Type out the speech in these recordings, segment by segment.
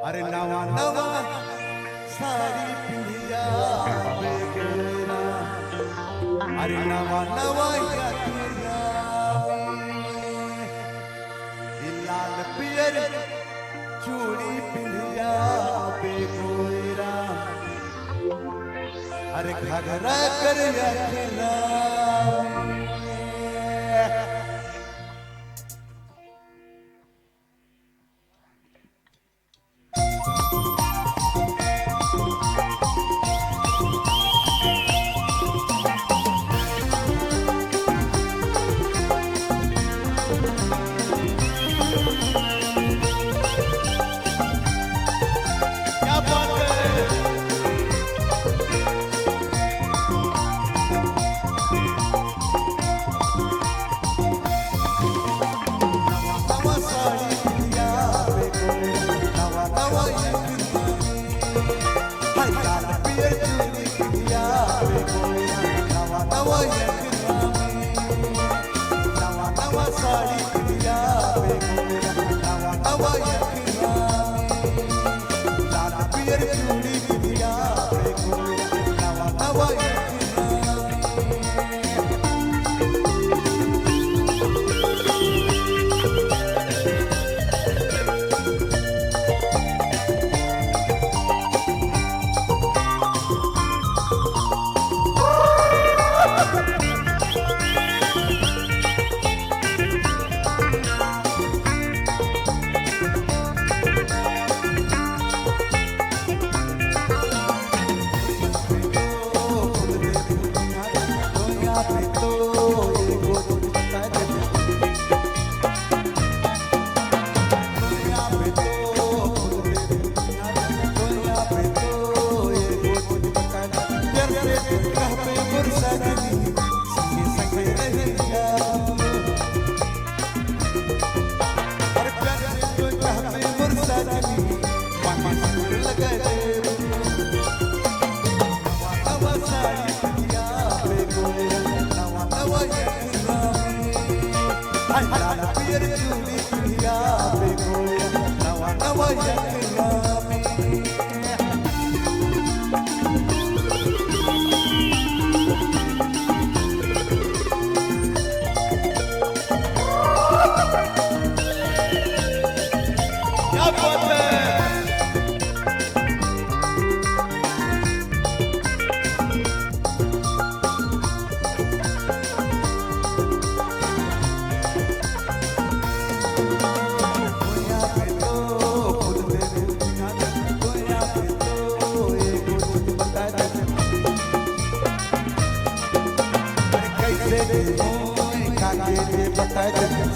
अरे नवा नवा साड़ी पिंडिया बेगोरा, अरे नवा नवा यात्रिया लाल पियर चूड़ी पिंडिया बेगोरा, अरे घघरा कर यात्रिया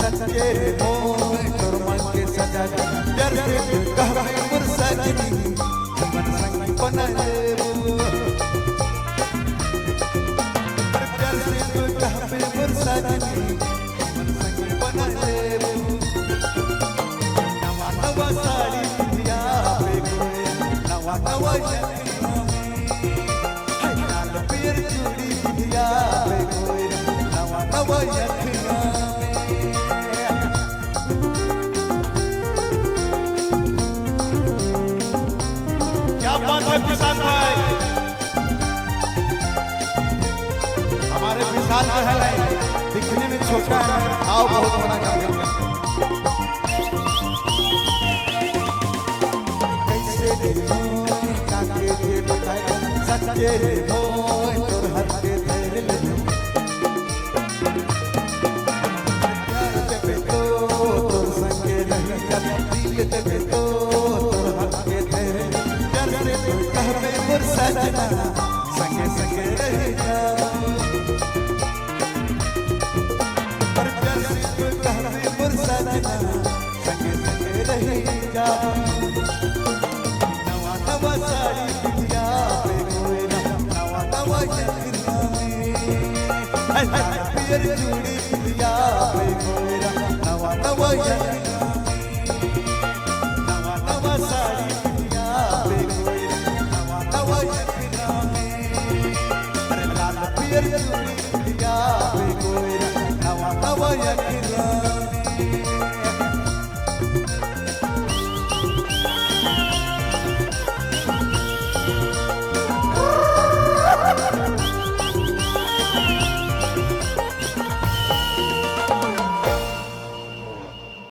सच्चे मोह मन के सजा डर से कहवे मुरसजनी मन संग बनले डर से कहवे मुरसजनी मन संग बनले नवा नवा साड़ी पिंडिया बेगोरा, नवा नवा लाल पियर चूड़ी पिंडिया बेगोरा, नवा नवा किसान भाई हमारे विशाल जो है दिखने में छोटा है, आओ बहुत बड़ा काम कैसे काके बताए सच्चे मोह तोर हर के धैर्य ले पे तो तोर संगे नहीं दिल पे तो तोर हर के धैर्य कहवे मुरसजना संगे संगे रह जाओ, पर प्यार से कहवे मुरसजना संगे संगे रह जाओ।